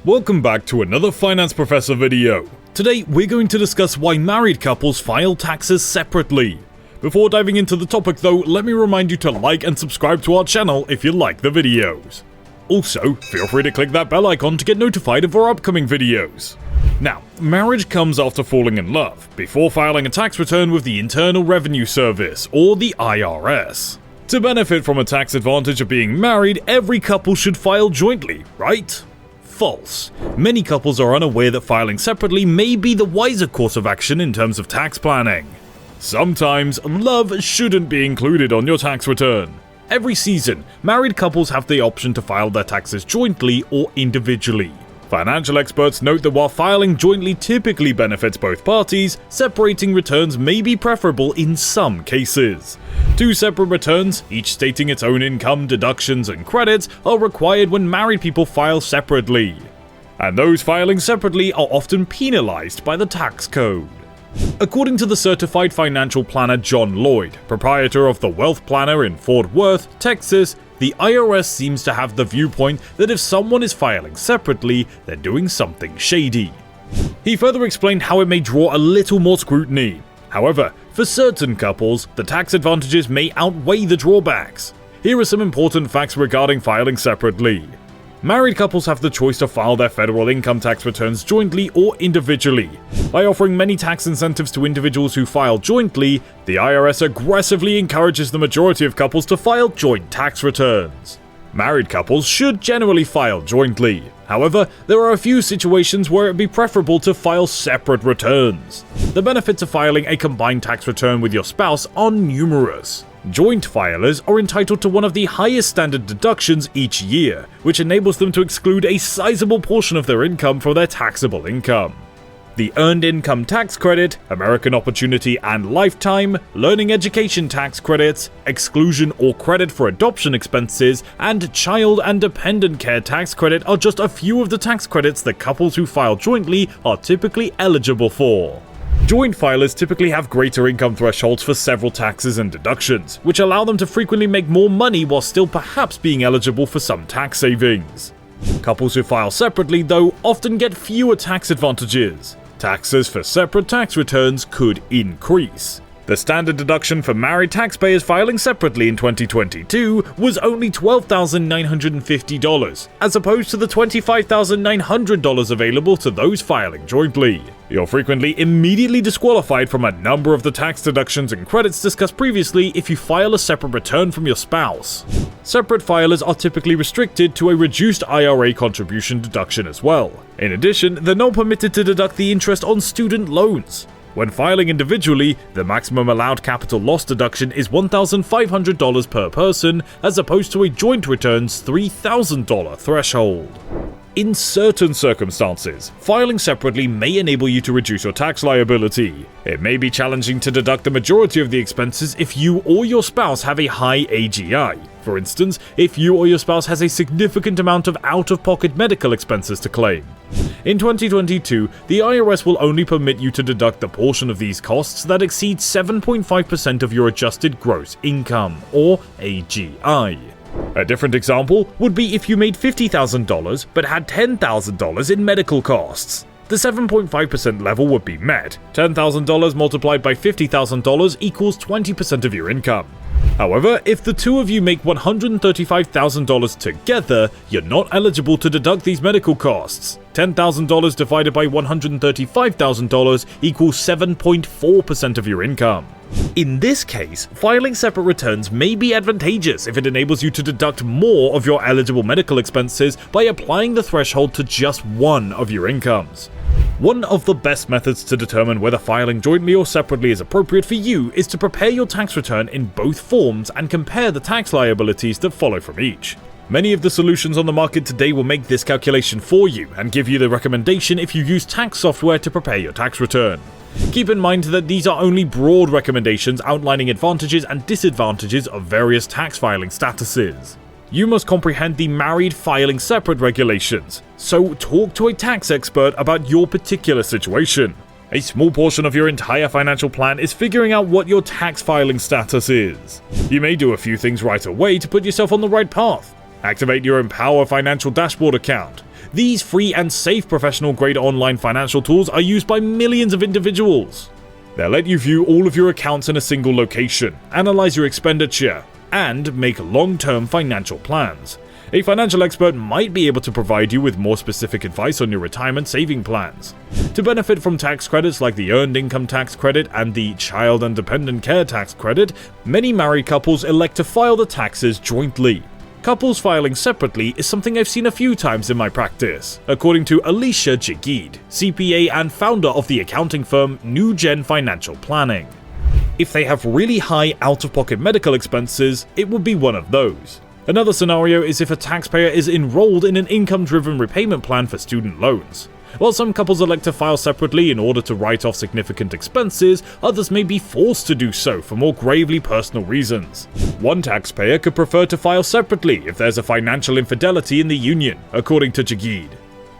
Welcome back to another Finance Professor video. Today we're going to discuss why married couples file taxes separately. Before diving into the topic though, let me remind you to like and subscribe to our channel if you like the videos. Also, feel free to click that bell icon to get notified of our upcoming videos. Now, marriage comes after falling in love, before filing a tax return with the Internal Revenue Service, or the IRS. To benefit from a tax advantage of being married, every couple should file jointly, right? False. Many couples are unaware that filing separately may be the wiser course of action in terms of tax planning. Sometimes, love shouldn't be included on your tax return. Every season, married couples have the option to file their taxes jointly or individually. Financial experts note that while filing jointly typically benefits both parties, separating returns may be preferable in some cases. Two separate returns, each stating its own income, deductions, and credits, are required when married people file separately. And those filing separately are often penalized by the tax code. According to the certified financial planner John Lloyd, proprietor of the Wealth Planner in Fort Worth, Texas, the IRS seems to have the viewpoint that if someone is filing separately, they're doing something shady. He further explained how it may draw a little more scrutiny. However, for certain couples, the tax advantages may outweigh the drawbacks. Here are some important facts regarding filing separately. Married couples have the choice to file their federal income tax returns jointly or individually. By offering many tax incentives to individuals who file jointly, the IRS aggressively encourages the majority of couples to file joint tax returns. Married couples should generally file jointly. However, there are a few situations where it would be preferable to file separate returns. The benefits of filing a combined tax return with your spouse are numerous. Joint filers are entitled to one of the highest standard deductions each year, which enables them to exclude a sizable portion of their income from their taxable income. The Earned Income Tax Credit, American Opportunity and Lifetime, Learning Education Tax Credits, Exclusion or Credit for Adoption Expenses, and Child and Dependent Care Tax Credit are just a few of the tax credits that couples who file jointly are typically eligible for. Joint filers typically have greater income thresholds for several taxes and deductions, which allow them to frequently make more money while still perhaps being eligible for some tax savings. Couples who file separately, though, often get fewer tax advantages. Taxes for separate tax returns could increase. The standard deduction for married taxpayers filing separately in 2022 was only $12,950, as opposed to the $25,900 available to those filing jointly. You're frequently immediately disqualified from a number of the tax deductions and credits discussed previously if you file a separate return from your spouse. Separate filers are typically restricted to a reduced IRA contribution deduction as well. In addition, they're not permitted to deduct the interest on student loans. When filing individually, the maximum allowed capital loss deduction is $1,500 per person, as opposed to a joint return's $3,000 threshold. In certain circumstances, filing separately may enable you to reduce your tax liability. It may be challenging to deduct the majority of the expenses if you or your spouse have a high AGI. For instance, if you or your spouse has a significant amount of out-of-pocket medical expenses to claim. In 2022, the IRS will only permit you to deduct the portion of these costs that exceeds 7.5% of your adjusted gross income, or AGI. A different example would be if you made $50,000 but had $10,000 in medical costs. The 7.5% level would be met. $10,000 multiplied by $50,000 equals 20% of your income. However, if the two of you make $135,000 together, you're not eligible to deduct these medical costs. $10,000 divided by $135,000 equals 7.4% of your income. In this case, filing separate returns may be advantageous if it enables you to deduct more of your eligible medical expenses by applying the threshold to just one of your incomes. One of the best methods to determine whether filing jointly or separately is appropriate for you is to prepare your tax return in both forms and compare the tax liabilities that follow from each. Many of the solutions on the market today will make this calculation for you and give you the recommendation if you use tax software to prepare your tax return. Keep in mind that these are only broad recommendations outlining advantages and disadvantages of various tax filing statuses. You must comprehend the married filing separate regulations, so talk to a tax expert about your particular situation. A small portion of your entire financial plan is figuring out what your tax filing status is. You may do a few things right away to put yourself on the right path. Activate your Empower Financial Dashboard account. These free and safe professional-grade online financial tools are used by millions of individuals. They'll let you view all of your accounts in a single location, analyze your expenditure, and make long-term financial plans. A financial expert might be able to provide you with more specific advice on your retirement saving plans. To benefit from tax credits like the Earned Income Tax Credit and the Child and Dependent Care Tax Credit, many married couples elect to file the taxes jointly. Couples filing separately is something I've seen a few times in my practice, according to Alicia Jagid, CPA and founder of the accounting firm New Gen Financial Planning. If they have really high out-of-pocket medical expenses, it would be one of those. Another scenario is if a taxpayer is enrolled in an income-driven repayment plan for student loans. While some couples elect to file separately in order to write off significant expenses, others may be forced to do so for more gravely personal reasons. One taxpayer could prefer to file separately if there's a financial infidelity in the union, according to Jagid.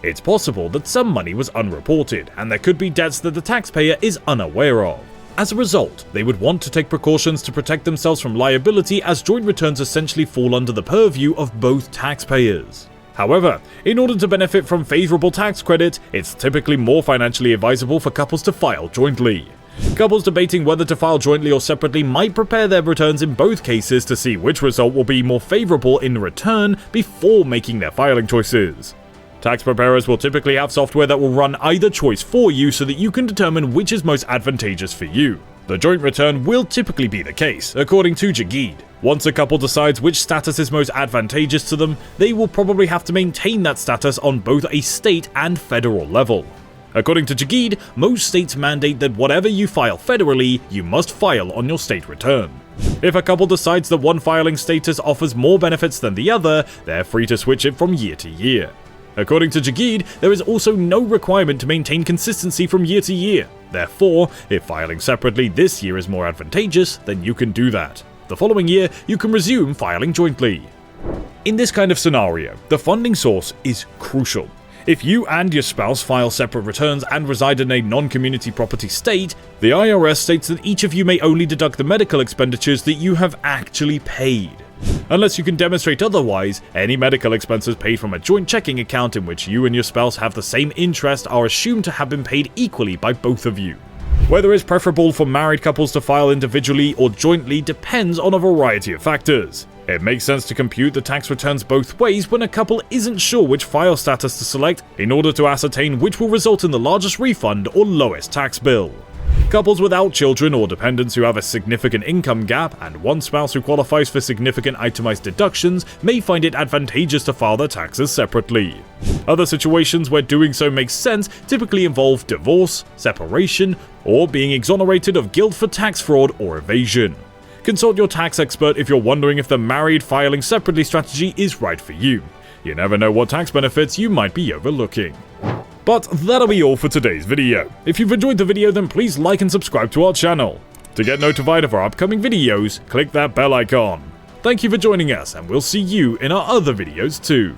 It's possible that some money was unreported, and there could be debts that the taxpayer is unaware of. As a result, they would want to take precautions to protect themselves from liability, as joint returns essentially fall under the purview of both taxpayers. However, in order to benefit from favorable tax credit, it's typically more financially advisable for couples to file jointly. Couples debating whether to file jointly or separately might prepare their returns in both cases to see which result will be more favorable in return before making their filing choices. Tax preparers will typically have software that will run either choice for you so that you can determine which is most advantageous for you. The joint return will typically be the case, according to Jagid. Once a couple decides which status is most advantageous to them, they will probably have to maintain that status on both a state and federal level. According to Jagid, most states mandate that whatever you file federally, you must file on your state return. If a couple decides that one filing status offers more benefits than the other, they're free to switch it from year to year. According to Jagid, there is also no requirement to maintain consistency from year to year. Therefore, if filing separately this year is more advantageous, then you can do that. The following year, you can resume filing jointly. In this kind of scenario, the funding source is crucial. If you and your spouse file separate returns and reside in a non-community property state, the IRS states that each of you may only deduct the medical expenditures that you have actually paid. Unless you can demonstrate otherwise, any medical expenses paid from a joint checking account in which you and your spouse have the same interest are assumed to have been paid equally by both of you. Whether it's preferable for married couples to file individually or jointly depends on a variety of factors. It makes sense to compute the tax returns both ways when a couple isn't sure which file status to select in order to ascertain which will result in the largest refund or lowest tax bill. Couples without children or dependents who have a significant income gap and one spouse who qualifies for significant itemized deductions may find it advantageous to file their taxes separately. Other situations where doing so makes sense typically involve divorce, separation, or being exonerated of guilt for tax fraud or evasion. Consult your tax expert if you're wondering if the married filing separately strategy is right for you. You never know what tax benefits you might be overlooking. But that'll be all for today's video. If you've enjoyed the video, then please like and subscribe to our channel. To get notified of our upcoming videos, click that bell icon. Thank you for joining us, and we'll see you in our other videos too.